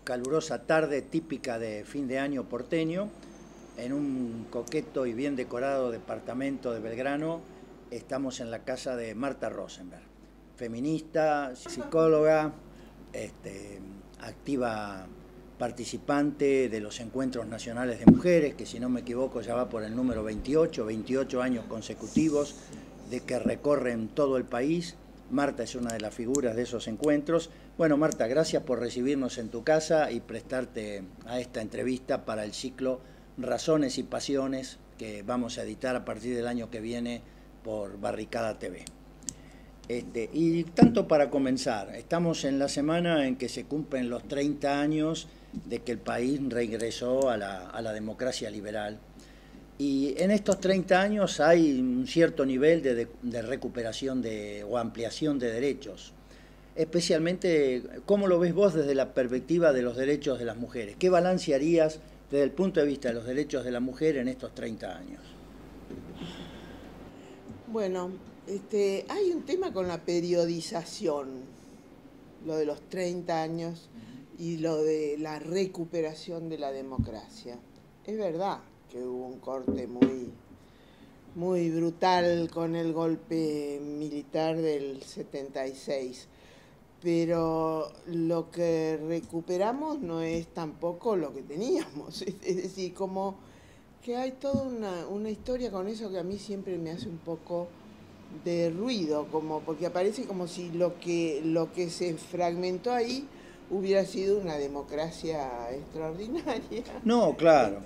Calurosa tarde típica de fin de año porteño, en un coqueto y bien decorado departamento de Belgrano. Estamos en la casa de Marta Rosenberg, feminista, psicóloga, activa participante de los encuentros nacionales de mujeres, que si no me equivoco ya va por el número 28 años consecutivos de que recorren todo el país. Marta es una de las figuras de esos encuentros. Bueno, Marta, gracias por recibirnos en tu casa y prestarte a esta entrevista para el ciclo Razones y Pasiones que vamos a editar a partir del año que viene por Barricada TV. Y tanto para comenzar, estamos en la semana en que se cumplen los 30 años de que el país regresó a la democracia liberal. Y en estos 30 años hay un cierto nivel de recuperación o ampliación de derechos. Especialmente, ¿cómo lo ves vos desde la perspectiva de los derechos de las mujeres? ¿Qué balance harías desde el punto de vista de los derechos de la mujer en estos 30 años? Bueno, hay un tema con la periodización, lo de los 30 años y lo de la recuperación de la democracia. Es verdad que hubo un corte muy brutal con el golpe militar del 76, pero lo que recuperamos no es tampoco lo que teníamos. Es decir, como que hay toda una historia con eso que a mí siempre me hace un poco de ruido, porque aparece como si lo que se fragmentó ahí hubiera sido una democracia extraordinaria. No, claro.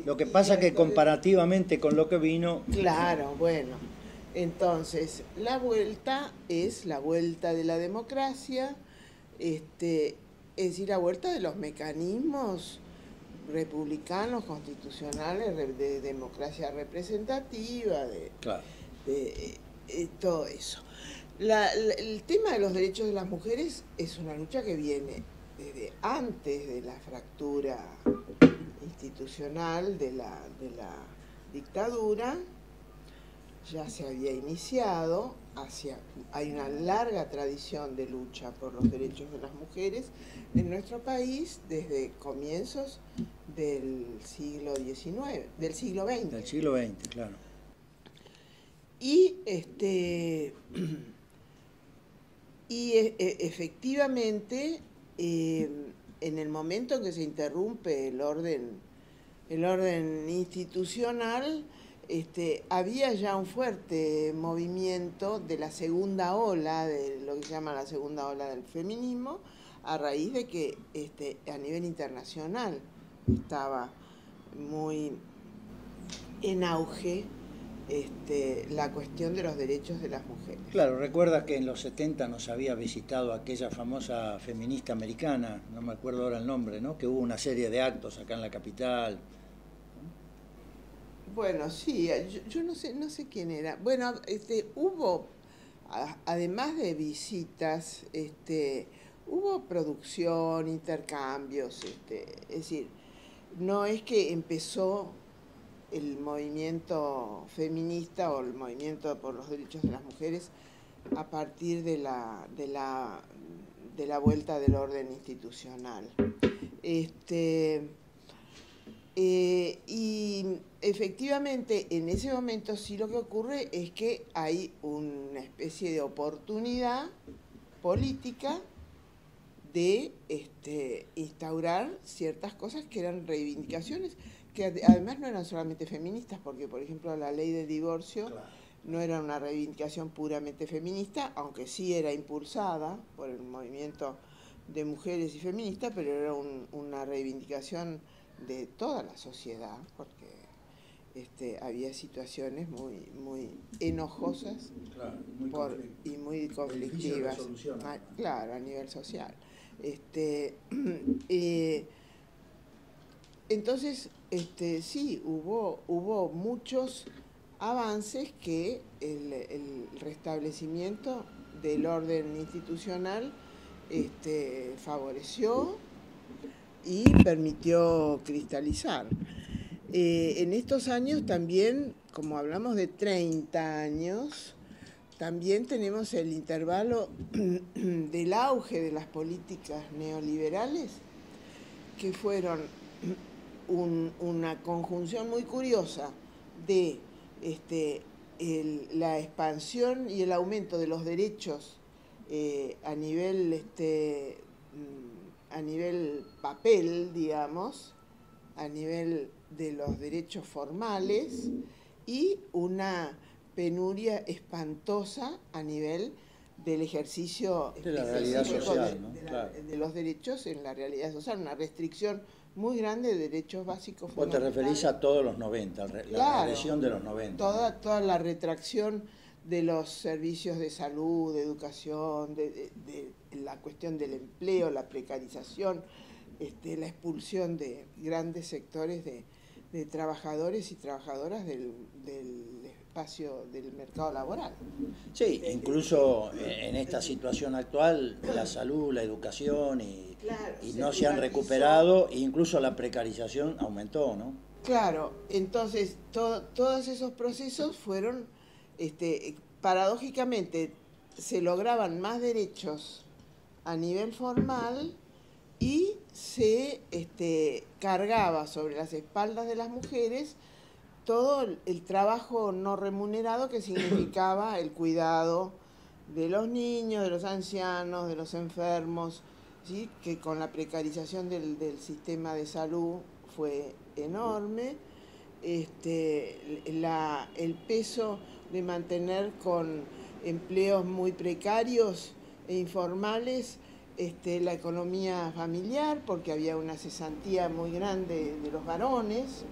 Lo que pasa es que comparativamente con lo que vino... Claro, bueno. Entonces, la vuelta es la vuelta de la democracia, es decir, la vuelta de los mecanismos republicanos, constitucionales, de democracia representativa, Claro. de todo eso. El tema de los derechos de las mujeres es una lucha que viene desde antes de la fractura institucional de la dictadura. Ya se había iniciado, hay una larga tradición de lucha por los derechos de las mujeres en nuestro país desde comienzos del siglo XIX, del siglo XX. Del siglo XX, claro. Y efectivamente, en el momento en que se interrumpe el orden institucional, había ya un fuerte movimiento de la segunda ola, de lo que se llama la segunda ola del feminismo, a raíz de que a nivel internacional estaba muy en auge la cuestión de los derechos de las mujeres. Claro, recuerda que en los 70 nos había visitado aquella famosa feminista americana, no me acuerdo ahora el nombre, ¿no? Que hubo una serie de actos acá en la capital. Bueno, sí, yo no sé quién era. Bueno, hubo, además de visitas, hubo producción, intercambios, es decir, no es que empezó el movimiento feminista o el movimiento por los derechos de las mujeres a partir de la vuelta del orden institucional. Y efectivamente en ese momento sí lo que ocurre es que hay una especie de oportunidad política de instaurar ciertas cosas que eran reivindicaciones, que además no eran solamente feministas, porque por ejemplo la ley de divorcio, claro, no era una reivindicación puramente feminista, aunque sí era impulsada por el movimiento de mujeres y feministas, pero era una reivindicación de toda la sociedad, porque había situaciones muy enojosas, Claro, y muy conflictivas, claro, a nivel social. Entonces, sí, hubo muchos avances que el restablecimiento del orden institucional favoreció y permitió cristalizar. En estos años también, como hablamos de 30 años, también tenemos el intervalo del auge de las políticas neoliberales, que fueron una conjunción muy curiosa de la expansión y el aumento de los derechos a nivel papel, digamos, a nivel de los derechos formales, y una penuria espantosa a nivel del ejercicio de la realidad social, ¿no? de los derechos en la realidad social, una restricción muy grande de derechos básicos fundamentales. Vos te referís a todos los 90, la regresión de los 90. Toda la retracción de los servicios de salud, de educación, de la cuestión del empleo, la precarización, la expulsión de grandes sectores de trabajadores y trabajadoras del espacio del mercado laboral. Sí, incluso en esta situación actual, la salud, la educación y no se han recuperado, e incluso la precarización aumentó, ¿no? Claro, entonces todos esos procesos fueron, paradójicamente, se lograban más derechos a nivel formal y se cargaba sobre las espaldas de las mujeres todo el trabajo no remunerado que significaba el cuidado de los niños, de los ancianos, de los enfermos, ¿sí? Que con la precarización del sistema de salud fue enorme. El peso de mantener con empleos muy precarios e informales la economía familiar, porque había una cesantía muy grande de los varones.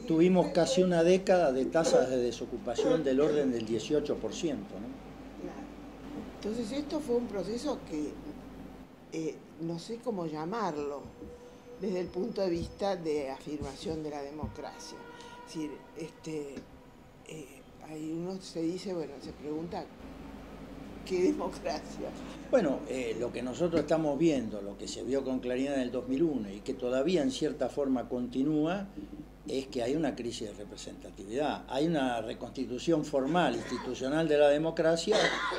Tuvimos casi una década de tasas de desocupación del orden del 18%, ¿no? Entonces esto fue un proceso que no sé cómo llamarlo desde el punto de vista de afirmación de la democracia. Es decir, ahí uno se dice, bueno, se pregunta, ¿qué democracia? Bueno, lo que nosotros estamos viendo, lo que se vio con claridad en el 2001 y que todavía en cierta forma continúa, es que hay una crisis de representatividad. Hay una reconstitución formal, institucional de la democracia,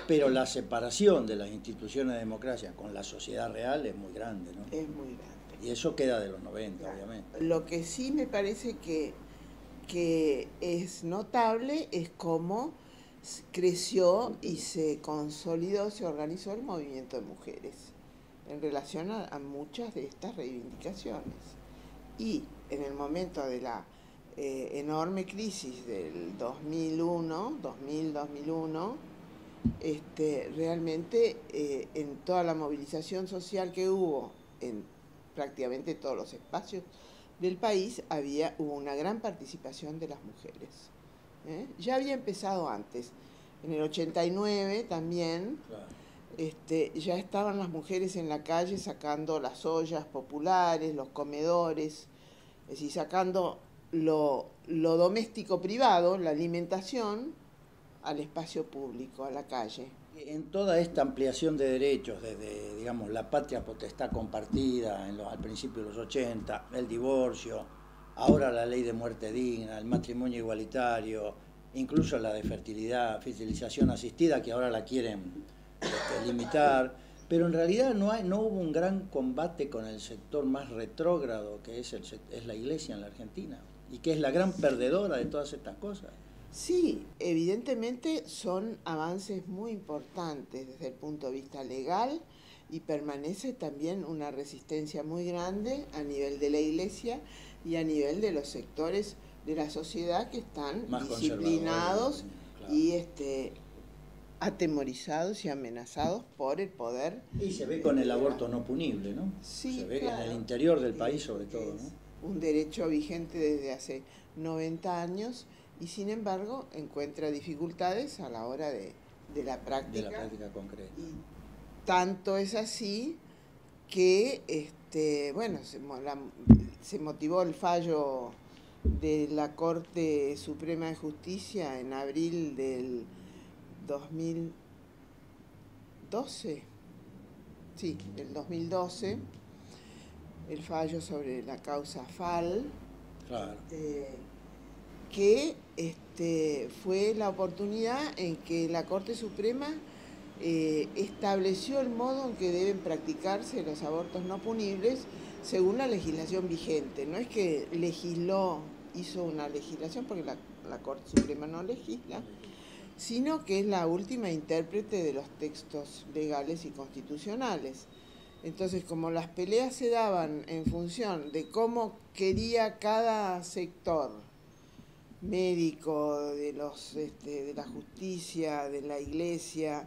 pero la separación de las instituciones de democracia con la sociedad real es muy grande, ¿no? Es muy grande. Y eso queda de los 90, claro. Obviamente. Lo que sí me parece que es notable es cómo creció y se consolidó, se organizó el movimiento de mujeres en relación a muchas de estas reivindicaciones. Y en el momento de la enorme crisis del 2000-2001, realmente en toda la movilización social que hubo en prácticamente todos los espacios del país hubo una gran participación de las mujeres. Ya había empezado antes, en el 89 también, claro. Ya estaban las mujeres en la calle sacando las ollas populares, los comedores, es decir, sacando lo doméstico privado, la alimentación, al espacio público, a la calle. En toda esta ampliación de derechos, desde, digamos, la patria potestad compartida al principio de los 80, el divorcio, ahora la ley de muerte digna, el matrimonio igualitario, incluso la de fertilización asistida, que ahora la quieren limitar, pero en realidad no hubo un gran combate con el sector más retrógrado, que es la Iglesia en la Argentina, y que es la gran perdedora de todas estas cosas. Sí, evidentemente son avances muy importantes desde el punto de vista legal, y permanece también una resistencia muy grande a nivel de la Iglesia y a nivel de los sectores de la sociedad que están más disciplinados, claro. Y atemorizados y amenazados por el poder. Y se ve con el aborto no punible, ¿no? Sí, se ve, claro, en el interior del país sobre todo, ¿no? un derecho vigente desde hace 90 años y sin embargo encuentra dificultades a la hora de la práctica. De la práctica concreta. Y tanto es así que bueno, se motivó el fallo de la Corte Suprema de Justicia en abril del 2012, sí, del 2012, el fallo sobre la causa FAL, Claro. Que fue la oportunidad en que la Corte Suprema estableció el modo en que deben practicarse los abortos no punibles según la legislación vigente. No es que hizo una legislación, porque la Corte Suprema no legisla, sino que es la última intérprete de los textos legales y constitucionales. Entonces, como las peleas se daban en función de cómo quería cada sector médico, de la justicia, de la iglesia,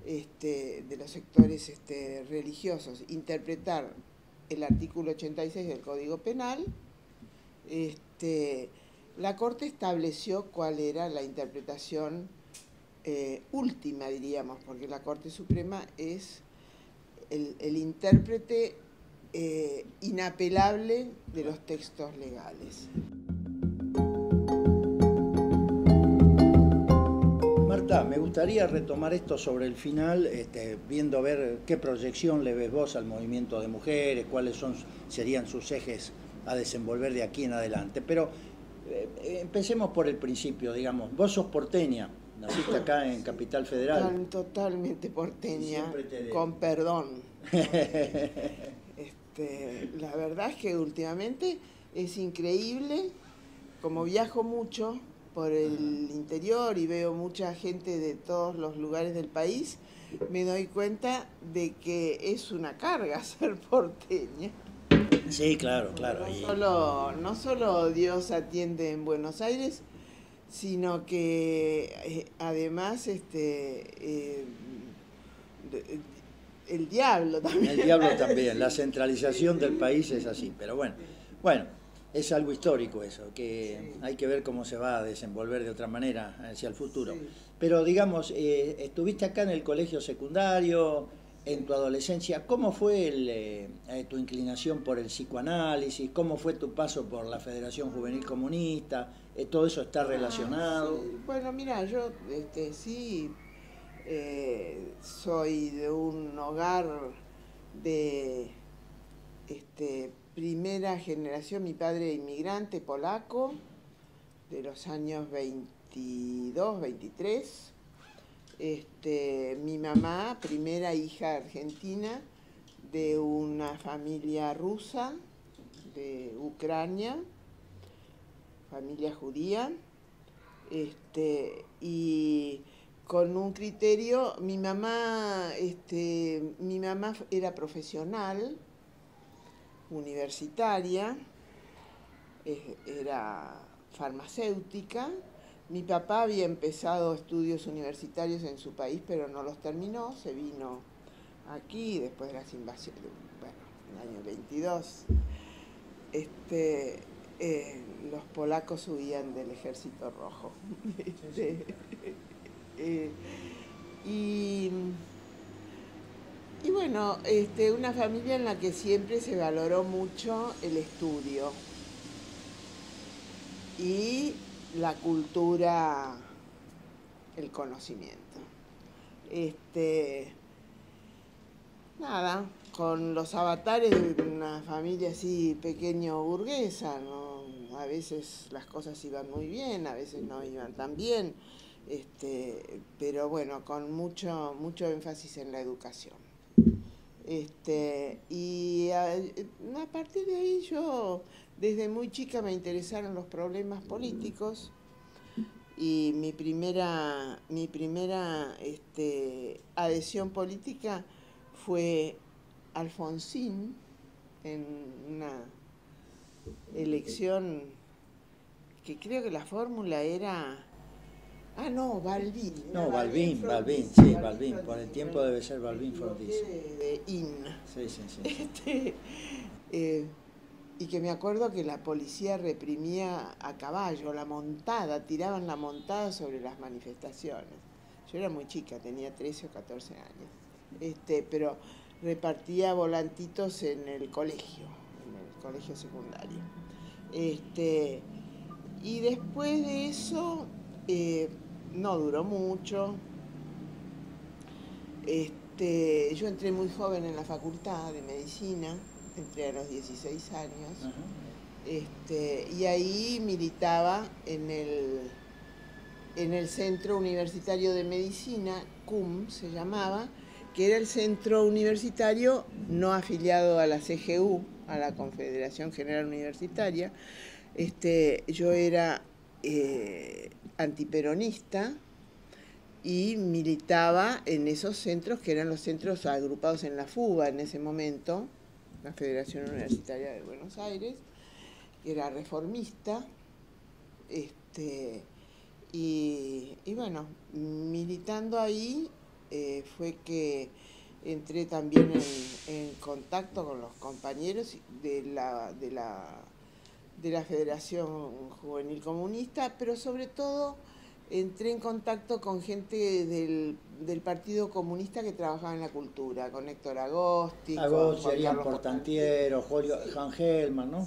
de los sectores religiosos, interpretar el artículo 86 del Código Penal, la Corte estableció cuál era la interpretación última, diríamos, porque la Corte Suprema es el intérprete inapelable de los textos legales. Marta, me gustaría retomar esto sobre el final, viendo a ver qué proyección le ves vos al movimiento de mujeres, cuáles serían sus ejes a desenvolver de aquí en adelante. Pero empecemos por el principio, digamos. Vos sos porteña, naciste acá en Capital Federal. Totalmente porteña, con perdón. La verdad es que últimamente es increíble, como viajo mucho por el interior y veo mucha gente de todos los lugares del país, me doy cuenta de que es una carga ser porteña. Sí, claro. No solo Dios atiende en Buenos Aires, sino que además el diablo también. El diablo también, la centralización del país es así, pero bueno, es algo histórico eso, que sí, hay que ver cómo se va a desenvolver de otra manera hacia el futuro. Sí. Pero digamos, estuviste acá en el colegio secundario, en tu adolescencia, ¿cómo fue tu inclinación por el psicoanálisis? ¿Cómo fue tu paso por la Federación Juvenil Comunista? ¿Todo eso está relacionado? Sí. Bueno, mira, yo sí soy de un hogar de primera generación, mi padre inmigrante polaco, de los años 22, 23. Mi mamá, primera hija argentina de una familia rusa de Ucrania, familia judía, y con un criterio, mi mamá era profesional, universitaria, era farmacéutica. Mi papá había empezado estudios universitarios en su país, pero no los terminó, se vino aquí después de las invasiones, en el año 22. Los polacos huían del Ejército Rojo. Y bueno, una familia en la que siempre se valoró mucho el estudio y la cultura, el conocimiento. Nada, con los avatares de una familia así pequeño burguesa, ¿no? A veces las cosas iban muy bien, a veces no iban tan bien, pero bueno, con mucho énfasis en la educación. Y a partir de ahí yo, desde muy chica me interesaron los problemas políticos y mi primera adhesión política fue Alfonsín en una elección que creo que la fórmula era... Balbín. No, Balbín, por el tiempo debe ser Balbín Frondizi. De IN. Sí. y que me acuerdo que la policía reprimía a caballo, la montada, tiraban la montada sobre las manifestaciones. Yo era muy chica, tenía 13 o 14 años, pero repartía volantitos en el colegio secundario. Y después de eso, no duró mucho. Yo entré muy joven en la facultad de medicina, entré a los 16 años. Uh-huh. Y ahí militaba en el Centro Universitario de Medicina, CUM se llamaba, que era el centro universitario no afiliado a la CGU, a la Confederación General Universitaria. Yo era antiperonista y militaba en esos centros que eran los centros agrupados en la FUBA en ese momento, la Federación Universitaria de Buenos Aires, que era reformista, y bueno, militando ahí fue que entré también en contacto con los compañeros de la Federación Juvenil Comunista, pero sobre todo entré en contacto con gente del Partido Comunista que trabajaba en la cultura, con Héctor Agosti, con Juan Carlos Portantiero, Juan Gelman, ¿no?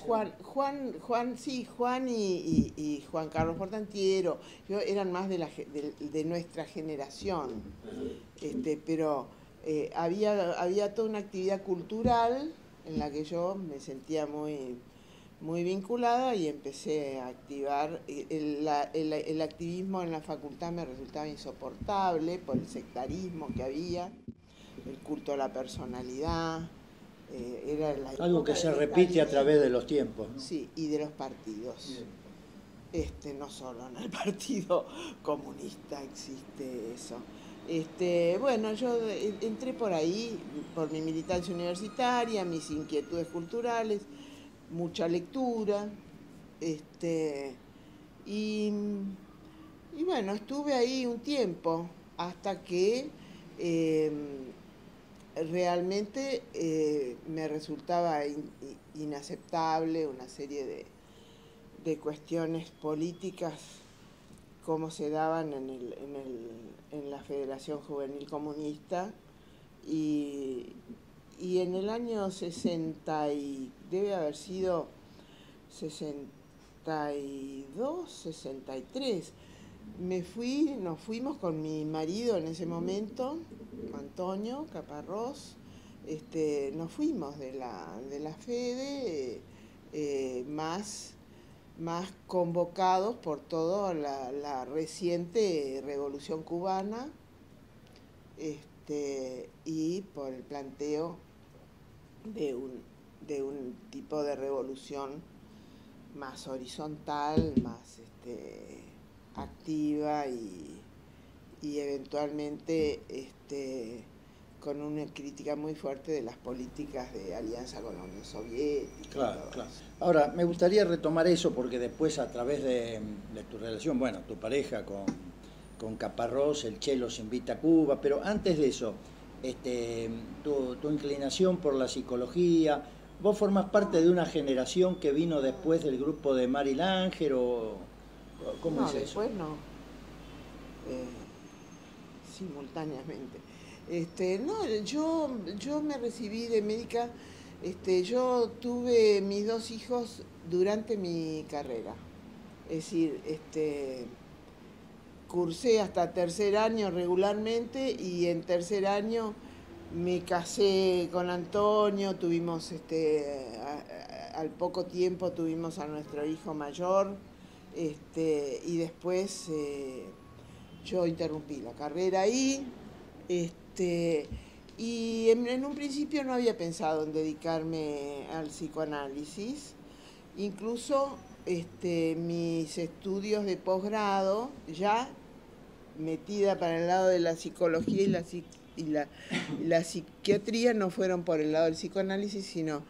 Juan y Juan Carlos Portantiero, eran más de nuestra generación, pero había toda una actividad cultural en la que yo me sentía muy vinculada y empecé a activar. El activismo en la facultad me resultaba insoportable por el sectarismo que había, el culto a la personalidad. Algo que se repite a través de los tiempos, ¿no? Sí, y de los partidos. No solo en el Partido Comunista existe eso. Bueno, yo entré por ahí, por mi militancia universitaria, mis inquietudes culturales, mucha lectura, y bueno, estuve ahí un tiempo hasta que realmente me resultaba inaceptable una serie de cuestiones políticas como se daban en la Federación Juvenil Comunista, y en el año 60, debe haber sido 62, 63, nos fuimos con mi marido en ese momento, Antonio Caparrós, nos fuimos de la FEDE, más convocados por toda la reciente revolución cubana, y por el planteo de un tipo de revolución más horizontal, más activa y eventualmente con una crítica muy fuerte de las políticas de alianza con la Unión Soviética. Claro. Ahora, me gustaría retomar eso porque después a través de tu relación, bueno, tu pareja con Caparrós, el Che los invita a Cuba, pero antes de eso, tu inclinación por la psicología, ¿vos formás parte de una generación que vino después del grupo de Mari Langer o cómo es eso? Después no, simultáneamente. Yo me recibí de médica, yo tuve mis 2 hijos durante mi carrera, es decir, cursé hasta tercer año regularmente y en tercer año me casé con Antonio, tuvimos, al poco tiempo tuvimos a nuestro hijo mayor, y después yo interrumpí la carrera ahí, y en un principio no había pensado en dedicarme al psicoanálisis, incluso mis estudios de posgrado, ya metida para el lado de la psicología y la psiquiatría, no fueron por el lado del psicoanálisis, sino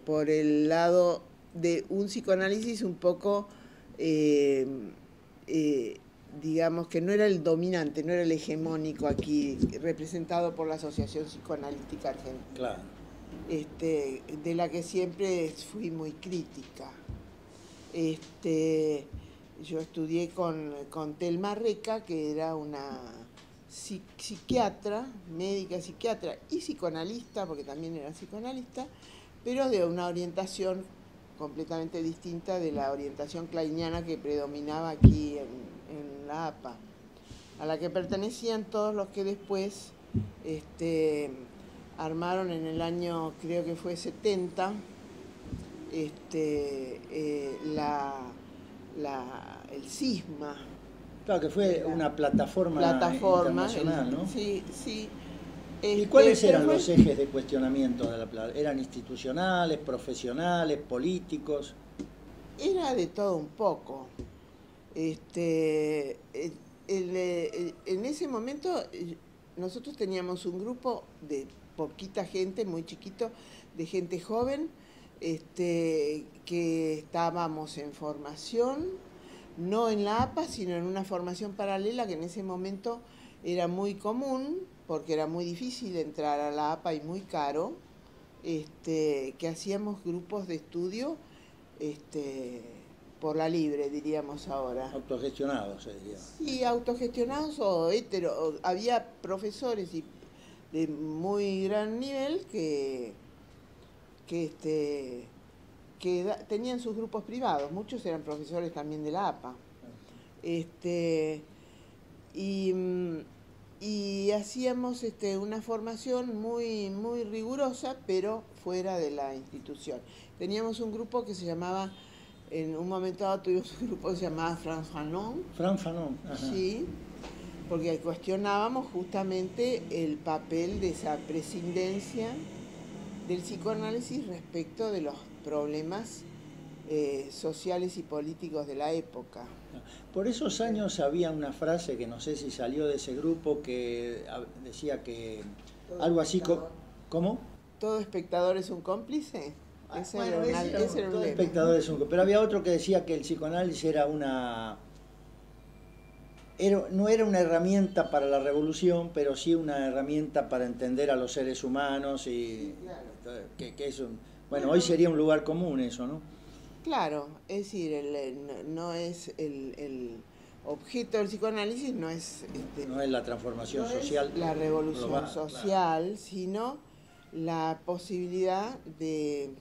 por el lado de un psicoanálisis un poco, digamos que no era el dominante, no era el hegemónico aquí, representado por la Asociación Psicoanalítica Argentina. Claro. de la que siempre fui muy crítica. Yo estudié con Telma Reca, que era una psiquiatra, médica psiquiatra y psicoanalista, porque también era psicoanalista, pero de una orientación completamente distinta de la orientación kleiniana que predominaba aquí en la APA, a la que pertenecían todos los que después armaron en el año, creo que fue 70, el CISMA. Claro, que fue una plataforma internacional, ¿no? Sí, sí. ¿Y cuáles eran los ejes de cuestionamiento de la plataforma? ¿Eran institucionales, profesionales, políticos? Era de todo un poco. En ese momento nosotros teníamos un grupo de poquita gente, muy chiquito, de gente joven, que estábamos en formación, no en la APA, sino en una formación paralela que en ese momento era muy común, porque era muy difícil entrar a la APA y muy caro, que hacíamos grupos de estudio por la libre, diríamos ahora. Autogestionados, se diría. Sí, autogestionados o hetero. Había profesores de muy gran nivel que tenían sus grupos privados. Muchos eran profesores también de la APA. Y hacíamos una formación muy, muy rigurosa, pero fuera de la institución. Teníamos un grupo que se llamaba, en un momento dado tuvimos un grupo que se llamaba Frantz Fanon. Frantz Fanon, ajá. Sí, porque cuestionábamos justamente el papel de esa prescindencia del psicoanálisis respecto de los problemas sociales y políticos de la época. Por esos años había una frase que no sé si salió de ese grupo que decía que algo así como... ¿Cómo? ¿Todo espectador es un cómplice? Todo espectador es un cómplice. Pero había otro que decía que el psicoanálisis era no era una herramienta para la revolución, pero sí una herramienta para entender a los seres humanos y sí, claro. que es bueno, hoy sería un lugar común eso, ¿no? Claro, es decir, no es el objeto del psicoanálisis, no es la transformación social, la revolución global, social, claro, sino la posibilidad de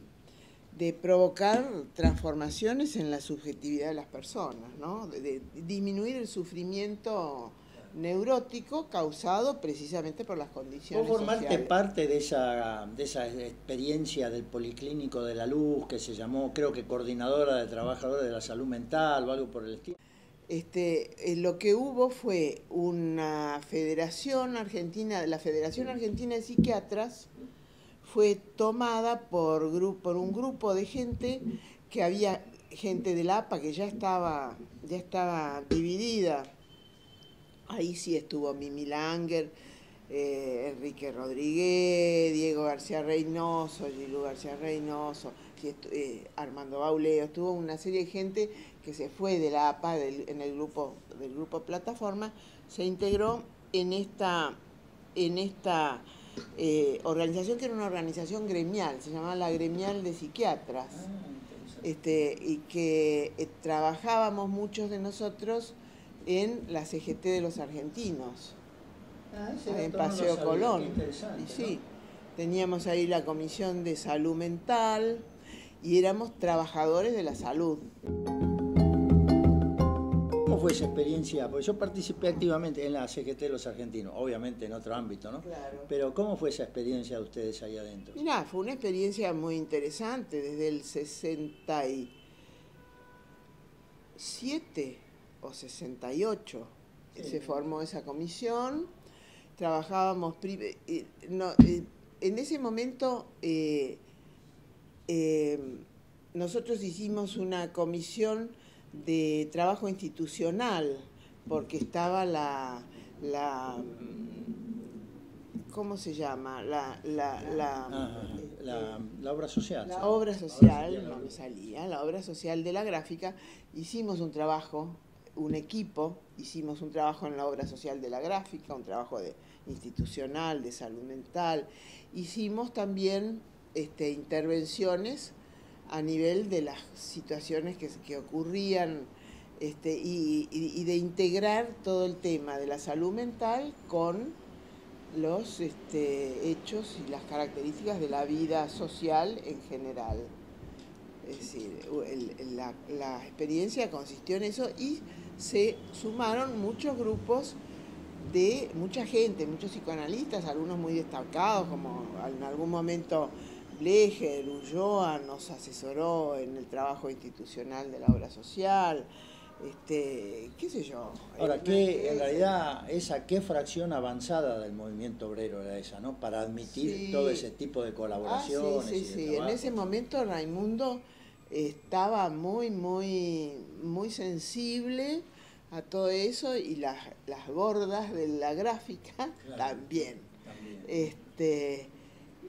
provocar transformaciones en la subjetividad de las personas, ¿no? De disminuir el sufrimiento neurótico causado precisamente por las condiciones ¿Vos formaste sociales. parte de esa experiencia del Policlínico de la Luz, que se llamó, creo que coordinadora de trabajadores de la salud mental o algo por el estilo? Lo que hubo fue una federación argentina, la Federación Argentina de Psiquiatras, fue tomada por un grupo de gente que había gente de la APA que ya estaba dividida. Ahí sí estuvo Mimi Langer, Enrique Rodríguez, Diego García Reynoso, Gilú García Reynoso, Armando Bauleo. Estuvo una serie de gente que se fue de la APA del grupo Plataforma, se integró en esta organización que era una organización gremial, se llamaba la Gremial de Psiquiatras, y que trabajábamos muchos de nosotros en la CGT de los argentinos, en Paseo Colón. Y sí, teníamos ahí la Comisión de Salud Mental y éramos trabajadores de la salud. ¿Cómo fue esa experiencia? Porque yo participé activamente en la CGT de los argentinos, obviamente en otro ámbito, ¿no? Claro. Pero ¿cómo fue esa experiencia de ustedes ahí adentro? Mirá, fue una experiencia muy interesante. Desde el 67 o 68 sí, se formó esa comisión. Trabajábamos... en ese momento nosotros hicimos una comisión de trabajo institucional, porque estaba ¿cómo se llama? La obra social. La obra social, no me salía, la obra social de la gráfica. Hicimos un trabajo, un equipo, hicimos un trabajo en la obra social de la gráfica, un trabajo institucional, de salud mental. Hicimos también intervenciones a nivel de las situaciones que ocurrían, y de integrar todo el tema de la salud mental con los hechos y las características de la vida social en general. Es decir, la experiencia consistió en eso y se sumaron muchos grupos de mucha gente, muchos psicoanalistas, algunos muy destacados, como en algún momento Blecher, Ulloa nos asesoró en el trabajo institucional de la obra social, qué sé yo. Ahora, en realidad, ¿qué fracción avanzada del movimiento obrero era esa, ¿no? Para admitir todo ese tipo de colaboraciones. Sí. En ese momento Raimundo estaba muy sensible a todo eso, y las gordas de la gráfica, claro, también.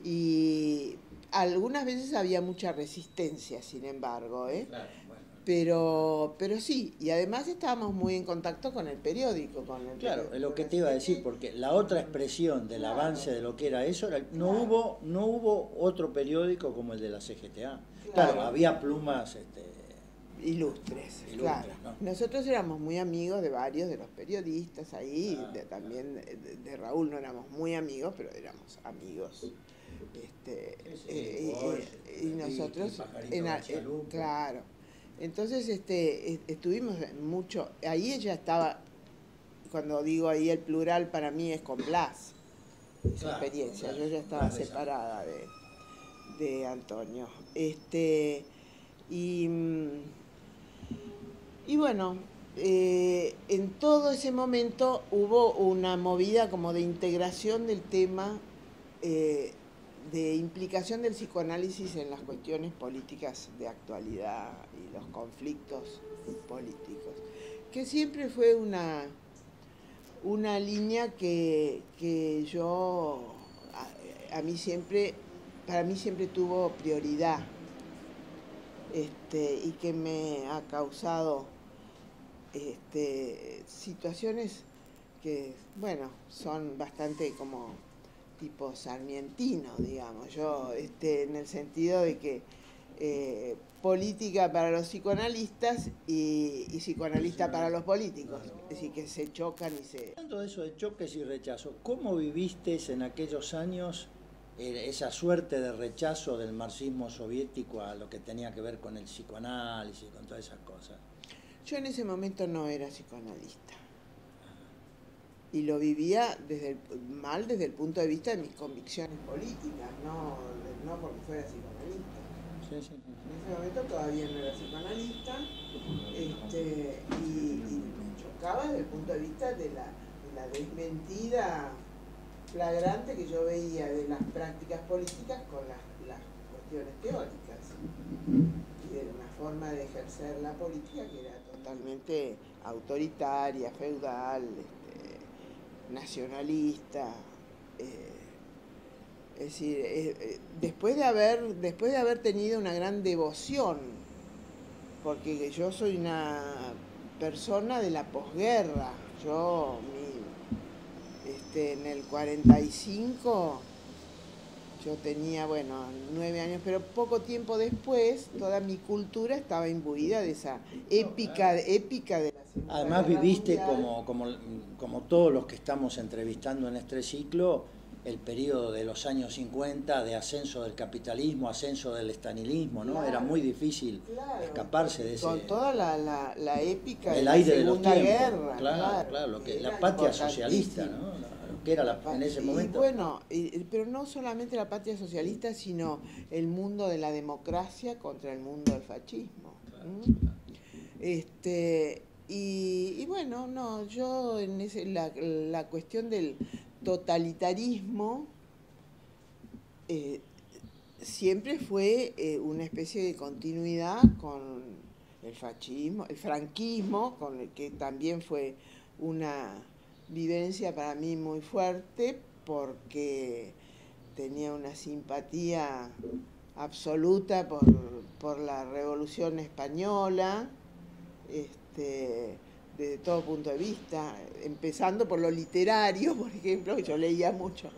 Y algunas veces había mucha resistencia, sin embargo, Claro, bueno. Pero sí, y además estábamos muy en contacto con el periódico. Claro, es lo que te iba a decir, porque la otra expresión del avance de lo que era eso, no hubo otro periódico como el de la CGTA. Claro, había plumas ilustres, claro. ¿No? Nosotros éramos muy amigos de varios de los periodistas ahí, también de Raúl no éramos muy amigos, pero éramos amigos. Y nosotros, claro. Entonces estuvimos mucho, ahí ella estaba, cuando digo ahí el plural para mí es con Blas, esa experiencia, yo ya estaba separada de Antonio. Y bueno, en todo ese momento hubo una movida como de integración del tema, de implicación del psicoanálisis en las cuestiones políticas de actualidad y los conflictos políticos, que siempre fue una línea que yo, para mí siempre tuvo prioridad, y que me ha causado situaciones que, bueno, son bastante como tipo sarmientino, digamos, yo, en el sentido de que política para los psicoanalistas y psicoanalista para los políticos, es decir, que se chocan y se... Hablando de eso de choques y rechazos, ¿cómo viviste en aquellos años esa suerte de rechazo del marxismo soviético a lo que tenía que ver con el psicoanálisis, con todas esas cosas? Yo en ese momento no era psicoanalista. Y lo vivía desde el punto de vista de mis convicciones políticas, no porque fuera psicoanalista. Sí. En ese momento todavía no era psicoanalista, y me chocaba desde el punto de vista de la desmentida flagrante que yo veía de las prácticas políticas con las cuestiones teóricas, y de una forma de ejercer la política que era totalmente autoritaria, feudal, nacionalista. Es decir, después de haber tenido una gran devoción, porque yo soy una persona de la posguerra, en el 45 yo tenía, 9 años, pero poco tiempo después toda mi cultura estaba imbuida de esa épica de la Segunda Además Guerra viviste Mundial. como todos los que estamos entrevistando en este ciclo, el periodo de los años 50 de ascenso del capitalismo, ascenso del estalinismo, ¿no? Claro, era muy difícil escaparse de ese... Con toda la épica de la Segunda Guerra. Claro, la patria socialista, ¿no? Que era en ese momento. Y bueno, pero no solamente la patria socialista, sino el mundo de la democracia contra el mundo del fascismo. Y bueno, no, yo en la cuestión del totalitarismo siempre fue una especie de continuidad con el fascismo, el franquismo, con el que también fue una vivencia para mí muy fuerte, porque tenía una simpatía absoluta por la Revolución Española, desde todo punto de vista, empezando por lo literario, por ejemplo, que yo leía mucho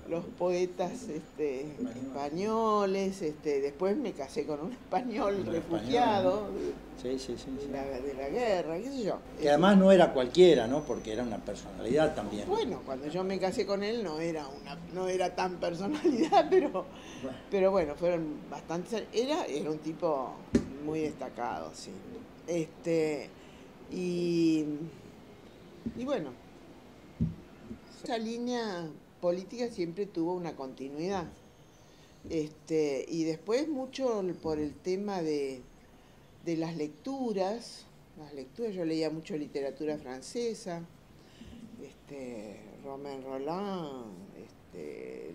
los poetas españoles, después me casé con un español refugiado de la guerra, qué sé yo. Que además no era cualquiera, ¿no? Porque era una personalidad también. Bueno, cuando yo me casé con él no era tan personalidad, pero bueno, fueron bastantes, era un tipo muy destacado, sí. Y bueno, esa línea política siempre tuvo una continuidad. Y después mucho por el tema de las lecturas, yo leía mucho literatura francesa, Romain Rolland,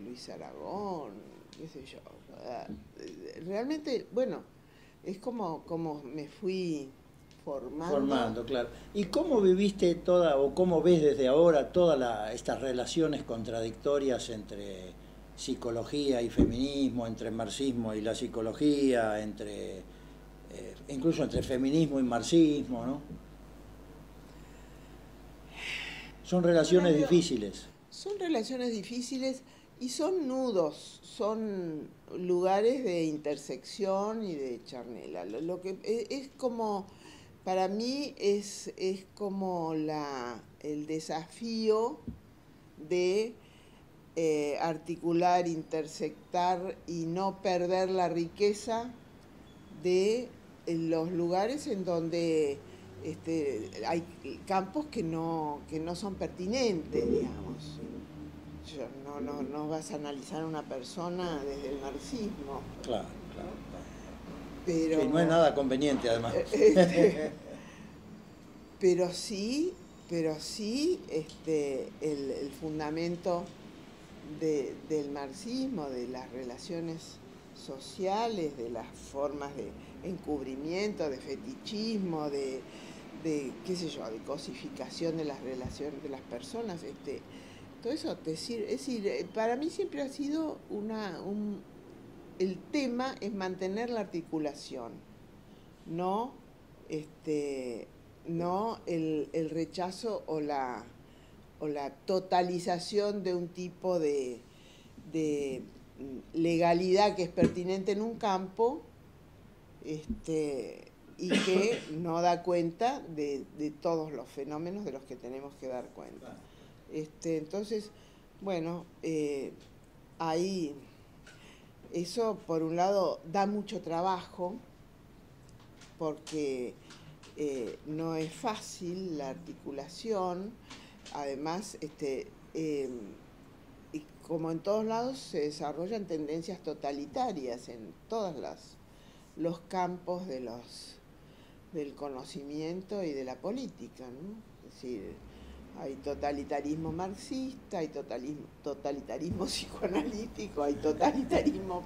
Luis Aragón, qué sé yo. Realmente, bueno, es como me fui formando, claro. ¿Y cómo viviste cómo ves desde ahora todas estas relaciones contradictorias entre psicología y feminismo, entre marxismo y la psicología, incluso entre feminismo y marxismo, ¿no? Son relaciones difíciles. Son relaciones difíciles y son nudos, son lugares de intersección y de charnela. Lo que es como, para mí es como el desafío de articular, intersectar y no perder la riqueza de los lugares en donde hay campos que no son pertinentes, digamos. No vas a analizar a una persona desde el marxismo. Claro. Pero, sí, no es nada conveniente, además. Pero sí el fundamento del marxismo, de las relaciones sociales, de las formas de encubrimiento, de fetichismo, de qué sé yo, de cosificación de las relaciones de las personas, todo eso es decir, para mí siempre ha sido el tema es mantener la articulación, no el rechazo o la totalización de un tipo de legalidad que es pertinente en un campo y que no da cuenta de todos los fenómenos de los que tenemos que dar cuenta. Entonces, bueno, ahí eso por un lado da mucho trabajo porque no es fácil la articulación, además y como en todos lados se desarrollan tendencias totalitarias en todos los campos del conocimiento y de la política, ¿no? Es decir, hay totalitarismo marxista, hay totalitarismo psicoanalítico, hay totalitarismo...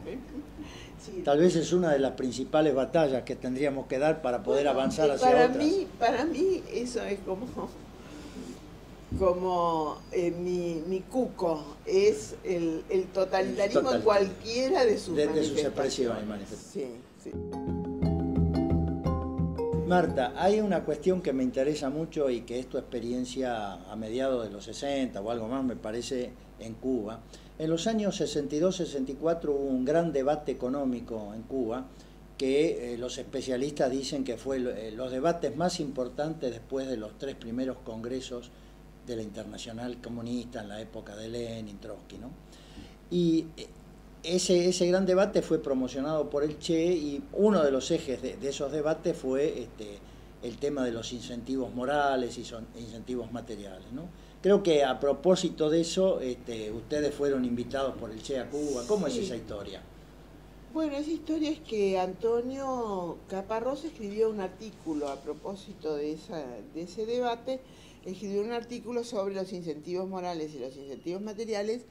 Sí. Tal vez es una de las principales batallas que tendríamos que dar para poder avanzar hacia otras. Para mí eso es como mi cuco, es el totalitarismo en cualquiera de sus expresiones. Sí. Marta, hay una cuestión que me interesa mucho y que es tu experiencia a mediados de los 60 o algo más, me parece, en Cuba. En los años 62-64 hubo un gran debate económico en Cuba que los especialistas dicen que fue los debates más importantes después de los 3 primeros congresos de la Internacional Comunista en la época de Lenin, Trotsky, ¿no? Y ese gran debate fue promocionado por el Che y uno de los ejes de esos debates fue el tema de los incentivos morales y incentivos materiales, ¿no? Creo que a propósito de eso, ustedes fueron invitados por el Che a Cuba. ¿Cómo es esa historia? Bueno, esa historia es que Antonio Caparrós escribió un artículo a propósito de ese debate, escribió un artículo sobre los incentivos morales y los incentivos materiales,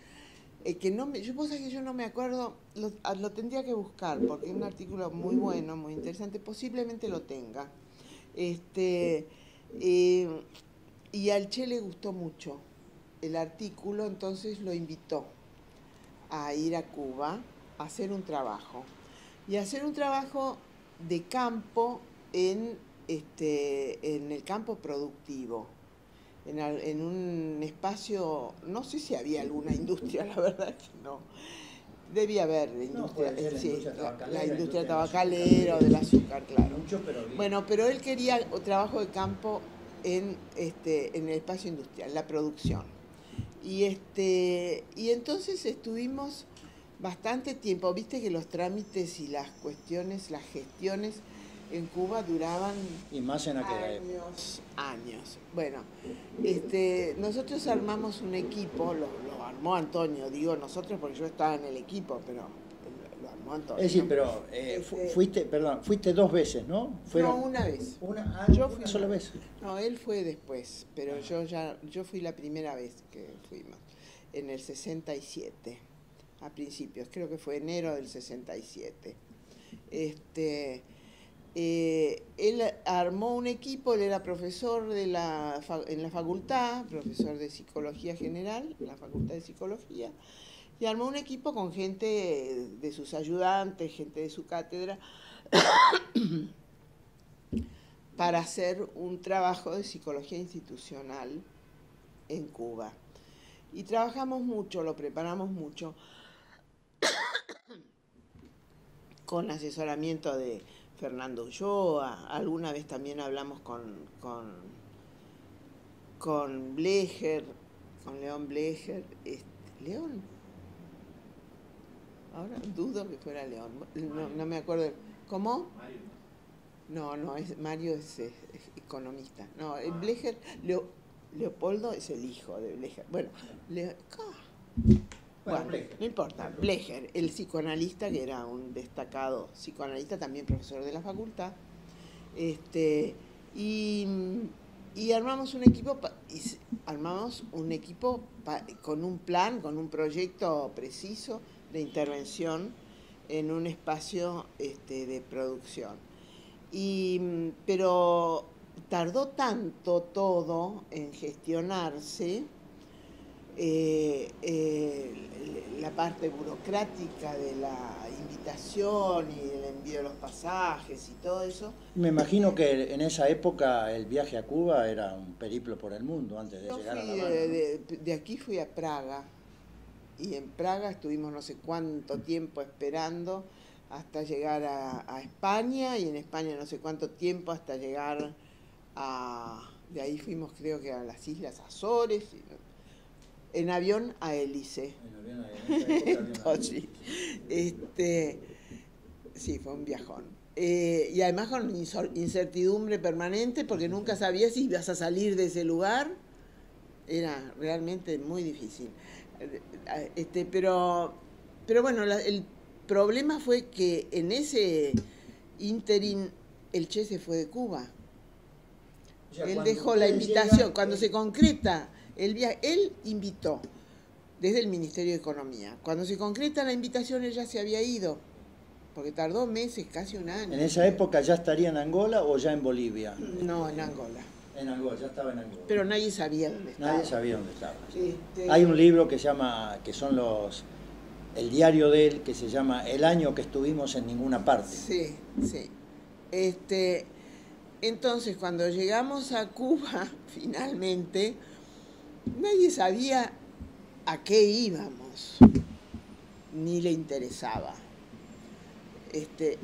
yo no me acuerdo, lo tendría que buscar, porque es un artículo muy bueno, muy interesante, posiblemente lo tenga. Y al Che le gustó mucho el artículo, entonces lo invitó a ir a Cuba a hacer un trabajo. Y hacer un trabajo de campo en en el campo productivo, en un espacio, no sé si había alguna industria, la verdad que no. Debía haber industria, la industria tabacalera o del azúcar, claro. Bueno, pero él quería trabajo de campo en el espacio industrial, la producción. Y entonces estuvimos bastante tiempo. Viste que los trámites y las cuestiones, las gestiones en Cuba duraban y más en aquella años. Bueno, nosotros armamos un equipo, lo armó Antonio, digo nosotros porque yo estaba en el equipo, pero lo armó Antonio. Es decir, pero fuiste 2 veces, ¿no? No, una vez. Yo fui una sola vez. No, él fue después, pero yo fui la primera vez que fuimos, en el 67, a principios, creo que fue enero del 67. Él armó un equipo, él era profesor en la facultad, profesor de Psicología General, en la Facultad de Psicología, y armó un equipo con gente de sus ayudantes, gente de su cátedra, para hacer un trabajo de psicología institucional en Cuba. Y trabajamos mucho, lo preparamos mucho, con asesoramiento de Fernando Ulloa. Alguna vez también hablamos con Blecher, con León Blecher. ¿León? Ahora dudo que fuera León. No me acuerdo. ¿Cómo? No, Mario es economista. No, Blecher, Leopoldo es el hijo de Blecher. Bueno, no importa, Blecher, el psicoanalista, que era un destacado psicoanalista, también profesor de la facultad, y armamos un equipo, con un plan, con un proyecto preciso de intervención en un espacio de producción. Pero tardó tanto todo en gestionarse, la parte burocrática de la invitación y el envío de los pasajes y todo eso. Me imagino que en esa época el viaje a Cuba era un periplo por el mundo antes de llegar a La Habana. De aquí fui a Praga, y en Praga estuvimos no sé cuánto tiempo esperando hasta llegar a España, y en España no sé cuánto tiempo hasta llegar de ahí fuimos creo que a las Islas Azores, en avión a Hélice. Entonces, sí, fue un viajón. Y además con incertidumbre permanente, porque nunca sabías si ibas a salir de ese lugar. Era realmente muy difícil. Pero bueno, el problema fue que en ese ínterin el Che se fue de Cuba. O sea, él dejó la invitación. Cuando se concreta el viaje, él invitó desde el Ministerio de Economía. Cuando se concreta la invitación, él ya se había ido, porque tardó meses, casi un año. ¿En esa época ya estaría en Angola o ya en Bolivia? No, en Angola. En Angola, ya estaba en Angola. Pero nadie sabía dónde estaba. Nadie sabía dónde estaba. Hay un libro que son el diario de él, que se llama El año que estuvimos en ninguna parte. Sí, sí. Entonces, cuando llegamos a Cuba, finalmente, nadie sabía a qué íbamos, ni le interesaba.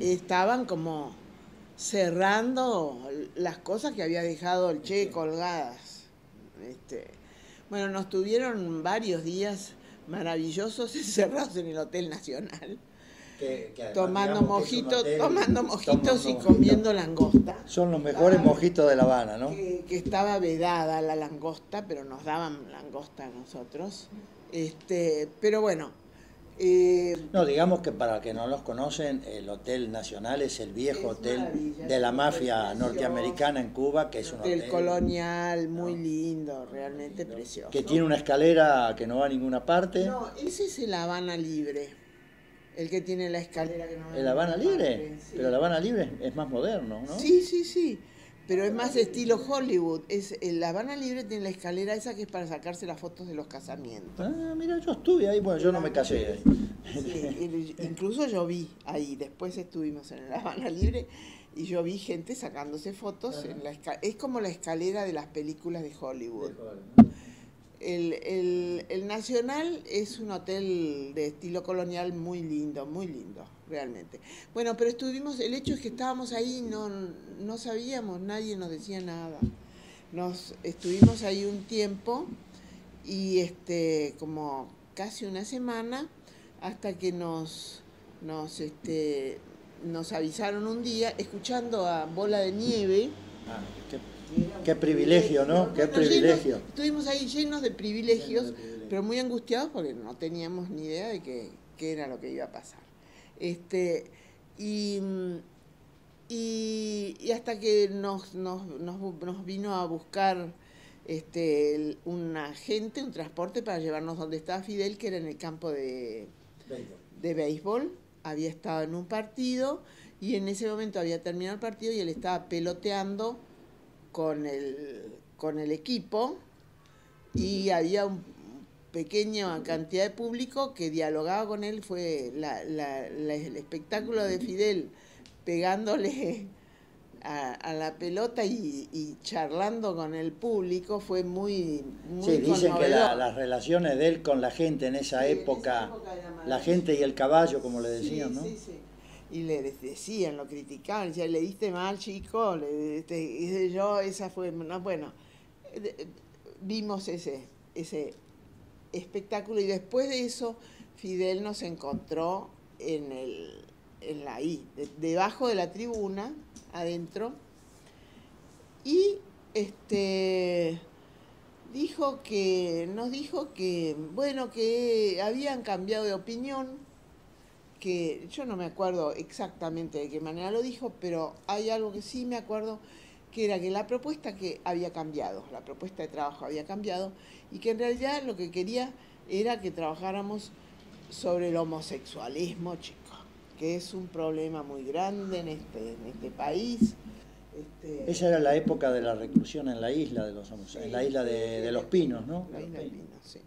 Estaban como cerrando las cosas que había dejado el Che colgadas. Bueno, nos tuvieron varios días maravillosos encerrados en el Hotel Nacional, tomando mojitos y comiendo langosta. Son los mejores mojitos de La Habana, ¿no? Que estaba vedada la langosta, pero nos daban langosta a nosotros. Pero bueno. No, digamos que para que no los conocen, el Hotel Nacional es el viejo hotel de la mafia norteamericana en Cuba, que es un hotel colonial muy lindo, realmente precioso. Que tiene una escalera que no va a ninguna parte. No, ese es el Habana Libre, el que tiene la escalera que no va a ninguna parte. ¿El Habana Libre? Sí. Pero el Habana Libre es más moderno, ¿no? Sí, sí, sí. Pero es más estilo Hollywood. El Habana Libre tiene la escalera esa que es para sacarse las fotos de los casamientos. Ah, mira, yo estuve ahí, bueno, yo no me casé ahí. Sí, incluso yo vi ahí, después estuvimos en La Habana Libre y yo vi gente sacándose fotos en la es como la escalera de las películas de Hollywood. El Nacional es un hotel de estilo colonial muy lindo, realmente. Bueno, pero el hecho es que estábamos ahí, no sabíamos, nadie nos decía nada. Estuvimos ahí un tiempo y como casi una semana hasta que nos avisaron un día, escuchando a Bola de Nieve. Qué privilegio, ¿no? Qué privilegio. Estuvimos ahí llenos de privilegios, pero muy angustiados porque no teníamos ni idea de qué era lo que iba a pasar. Y hasta que nos vino a buscar un agente, un transporte para llevarnos donde estaba Fidel, que era en el campo de béisbol. Había estado en un partido y en ese momento había terminado el partido y él estaba peloteando con el equipo y había una pequeña cantidad de público que dialogaba con él. Fue el espectáculo de Fidel pegándole a la pelota y charlando con el público fue muy sí, dicen que las relaciones de él con la gente en esa época la gente y el caballo, como le decían, ¿no? Sí. Y le decían, lo criticaban, decían, le diste mal, chico, esa fue, no, bueno, vimos ese espectáculo y después de eso Fidel nos encontró debajo de la tribuna, adentro, y nos dijo que, bueno, que habían cambiado de opinión, que yo no me acuerdo exactamente de qué manera lo dijo, pero hay algo que sí me acuerdo, que era que la propuesta que había cambiado, la propuesta de trabajo había cambiado, y que en realidad lo que quería era que trabajáramos sobre el homosexualismo, chicos, que es un problema muy grande en este país. Esa era la época de la reclusión en la isla de los en la isla de Los Pinos, ¿no? La isla de Pinos, sí.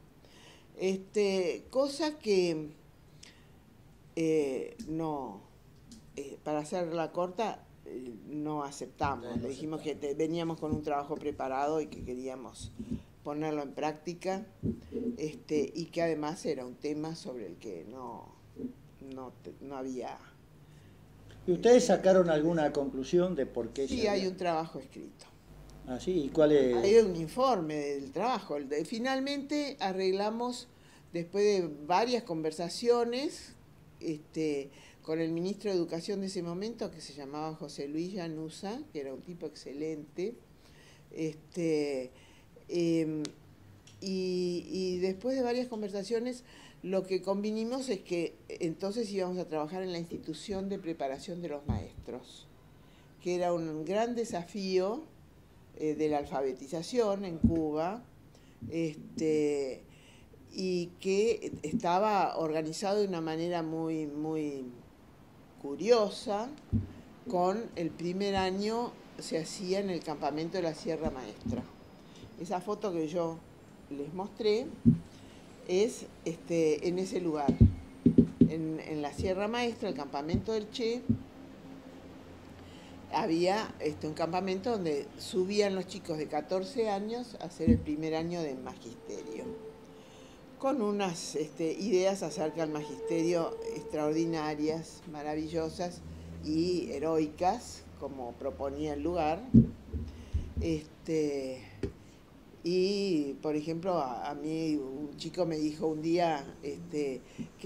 Cosa que para hacerla corta, no aceptamos. Le dijimos que veníamos con un trabajo preparado y que queríamos ponerlo en práctica, y que además era un tema sobre el que no había... ¿Y ustedes sacaron alguna conclusión de por qué? Sí, hay un trabajo escrito. ¿Ah, sí? ¿Y cuál es? Hay un informe del trabajo. Finalmente arreglamos, después de varias conversaciones, con el ministro de Educación de ese momento, que se llamaba José Luis Llanusa, que era un tipo excelente, y después de varias conversaciones, lo que convinimos es que entonces íbamos a trabajar en la institución de preparación de los maestros, que era un gran desafío de la alfabetización en Cuba, y que estaba organizado de una manera muy, muy curiosa. Con el primer año se hacía en el campamento de la Sierra Maestra. Esa foto que yo les mostré es en ese lugar, en la Sierra Maestra, el campamento del Che. Había un campamento donde subían los chicos de 14 años a hacer el primer año de magisterio, con unas ideas acerca del magisterio extraordinarias, maravillosas y heroicas, como proponía el lugar. Y, por ejemplo, a mí un chico me dijo un día que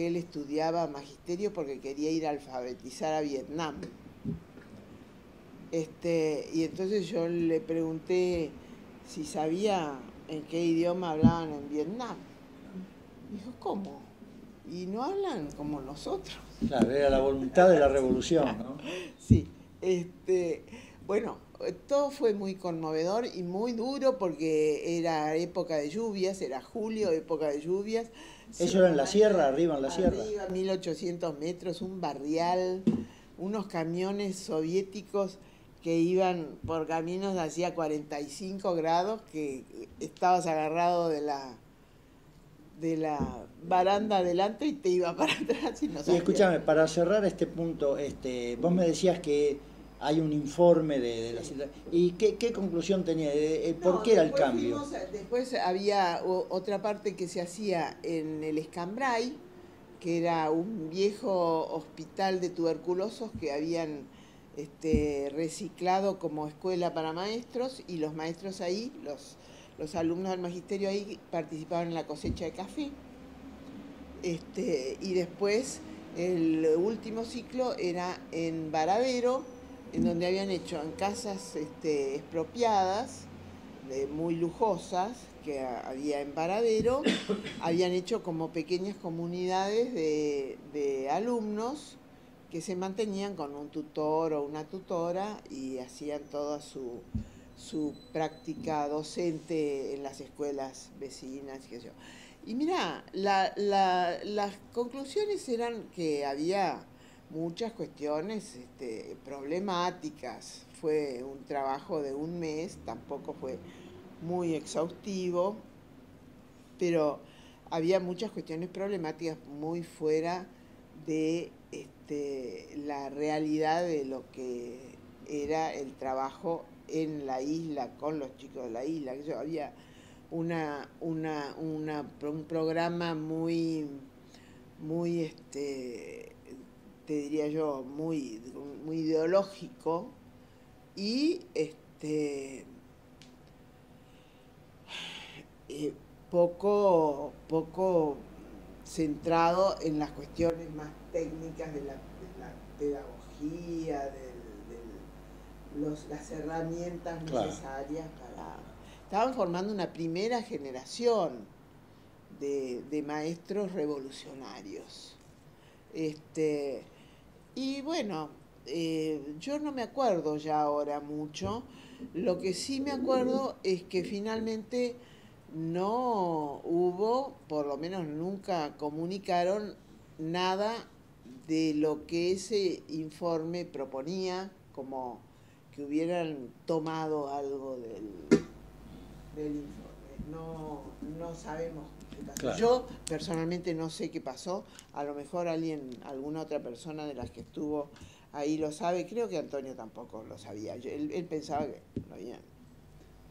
él estudiaba magisterio porque quería ir a alfabetizar a Vietnam. Y entonces yo le pregunté si sabía en qué idioma hablaban en Vietnam. Dijo, ¿cómo? Y no hablan como nosotros. Claro, era la voluntad de la revolución, ¿no? Sí. Bueno, todo fue muy conmovedor y muy duro porque era época de lluvias, era julio, época de lluvias. ¿Eso era en la sierra, arriba en la sierra? Arriba, 1800 metros, un barrial, unos camiones soviéticos que iban por caminos hacía 45 grados, que estabas agarrado de de la baranda adelante y te iba para atrás y no Y sabía. escúchame, para cerrar este punto, vos me decías que hay un informe de la situación. ¿Y qué conclusión tenía? ¿Por No, qué era el después cambio? después había otra parte que se hacía en el Escambray, que era un viejo hospital de tuberculosos que habían reciclado como escuela para maestros, y los maestros ahí, los alumnos del magisterio ahí participaban en la cosecha de café. Y después el último ciclo era en Varadero, en donde habían hecho en casas expropiadas, muy lujosas, que había en Varadero, habían hecho como pequeñas comunidades de alumnos que se mantenían con un tutor o una tutora y hacían toda su práctica docente en las escuelas vecinas, qué sé yo. Y mira, las conclusiones eran que había muchas cuestiones problemáticas. Fue un trabajo de un mes, tampoco fue muy exhaustivo, pero había muchas cuestiones problemáticas muy fuera de la realidad de lo que era el trabajo en la isla, con los chicos de la isla. Había un programa muy, te diría yo, muy ideológico y poco centrado en las cuestiones más técnicas de la pedagogía, las herramientas necesarias para... Estaban formando una primera generación de maestros revolucionarios. Y bueno, yo no me acuerdo ya ahora mucho. Lo que sí me acuerdo es que finalmente no hubo, por lo menos nunca comunicaron nada de lo que ese informe proponía, como que hubieran tomado algo del informe. No sabemos qué pasó. Claro. Yo personalmente no sé qué pasó. A lo mejor alguna otra persona de las que estuvo ahí lo sabe. Creo que Antonio tampoco lo sabía. Él pensaba que lo habían...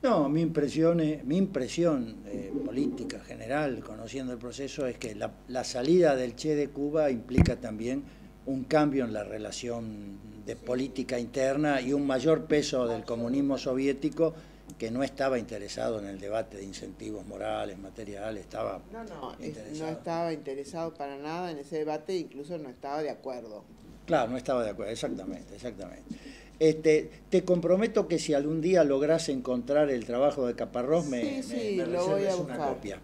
No, mi impresión política general, conociendo el proceso, es que la salida del Che de Cuba implica también un cambio en la relación de política interna y un mayor peso del comunismo soviético, que no estaba interesado en el debate de incentivos morales, materiales, no estaba interesado para nada en ese debate, incluso no estaba de acuerdo. Claro, no estaba de acuerdo, exactamente. Te comprometo que si algún día lográs encontrar el trabajo de Caparrós, me reserves una copia.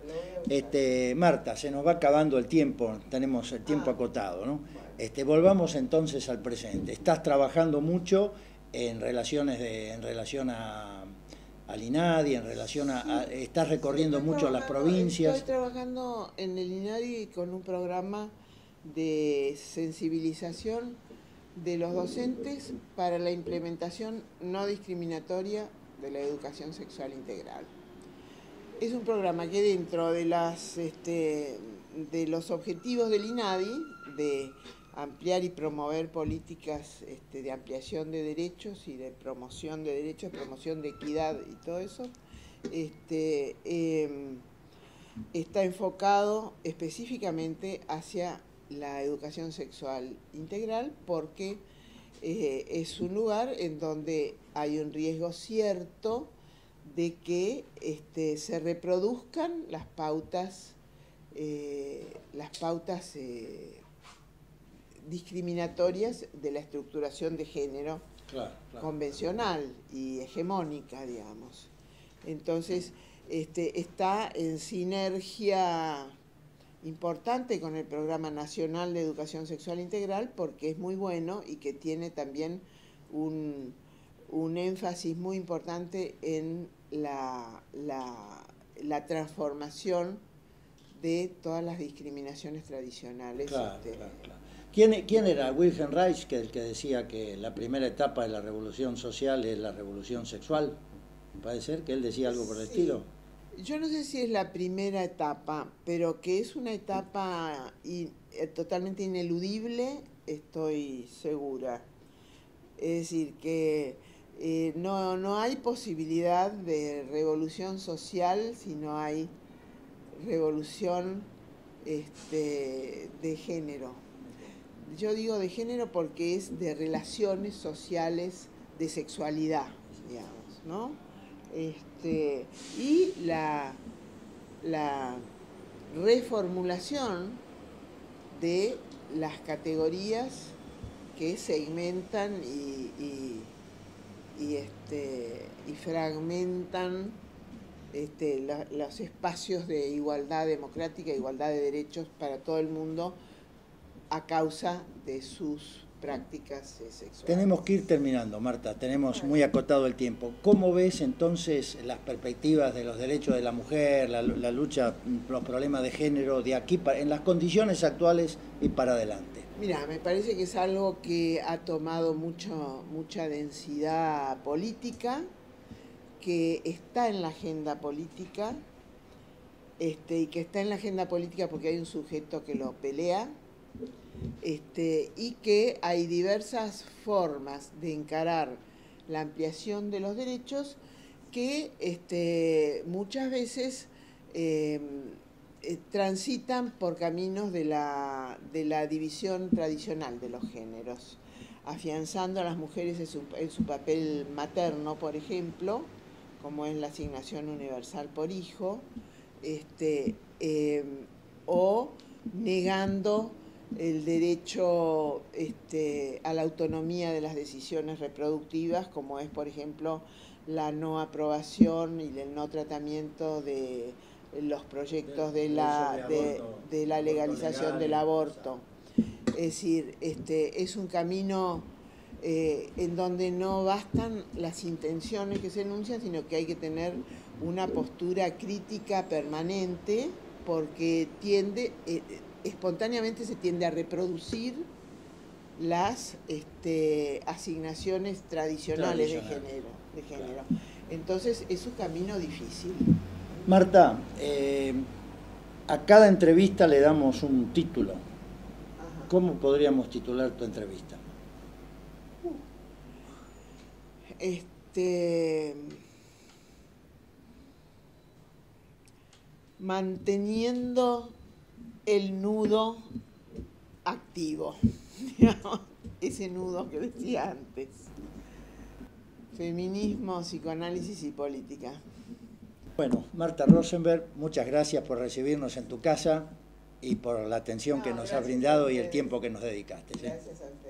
Marta, se nos va acabando el tiempo, tenemos el tiempo acotado, ¿no? Volvamos entonces al presente. Estás trabajando mucho en relación al INADI, estás recorriendo mucho las provincias. Estoy trabajando en el INADI con un programa de sensibilización de los docentes para la implementación no discriminatoria de la educación sexual integral. Es un programa que dentro de los objetivos del INADI, de ampliar y promover políticas de ampliación de derechos y de promoción de derechos, promoción de equidad y todo eso, está enfocado específicamente hacia la educación sexual integral, porque es un lugar en donde hay un riesgo cierto de que se reproduzcan las pautas discriminatorias de la estructuración de género convencional y hegemónica, digamos. Entonces, está en sinergia importante con el Programa Nacional de Educación Sexual Integral, porque es muy bueno y que tiene también un énfasis muy importante en la transformación de todas las discriminaciones tradicionales. Claro. ¿Quién era? Wilhelm Reich, el que decía que la primera etapa de la revolución social es la revolución sexual. ¿Puede ser que él decía algo por el estilo? Yo no sé si es la primera etapa, pero que es una etapa totalmente ineludible, estoy segura. Es decir, que no hay posibilidad de revolución social si no hay revolución de género. Yo digo de género porque es de relaciones sociales, de sexualidad, digamos, ¿no? Y la reformulación de las categorías que segmentan y fragmentan los espacios de igualdad democrática, igualdad de derechos para todo el mundo a causa de sus prácticas sexuales. Tenemos que ir terminando, Marta, tenemos muy acotado el tiempo. ¿Cómo ves entonces las perspectivas de los derechos de la mujer, la lucha, los problemas de género de aquí en las condiciones actuales y para adelante? Mira, me parece que es algo que ha tomado mucha densidad política, que está en la agenda política, y que está en la agenda política porque hay un sujeto que lo pelea, y que hay diversas formas de encarar la ampliación de los derechos que muchas veces transitan por caminos de la división tradicional de los géneros, afianzando a las mujeres en su papel materno, por ejemplo, como es la asignación universal por hijo, o negando el derecho a la autonomía de las decisiones reproductivas, como es, por ejemplo, la no aprobación y el no tratamiento de los proyectos de la legalización del aborto. Es decir, es un camino en donde no bastan las intenciones que se enuncian, sino que hay que tener una postura crítica permanente, porque espontáneamente se tiende a reproducir las asignaciones tradicionales de género. Entonces es un camino difícil. Marta, a cada entrevista le damos un título. Ajá. ¿Cómo podríamos titular tu entrevista? Manteniendo el nudo activo, digamos, ese nudo que decía antes. Feminismo, psicoanálisis y política. Bueno, Marta Rosenberg, muchas gracias por recibirnos en tu casa y por la atención que nos has brindado y el tiempo que nos dedicaste. ¿Sí? Gracias a usted.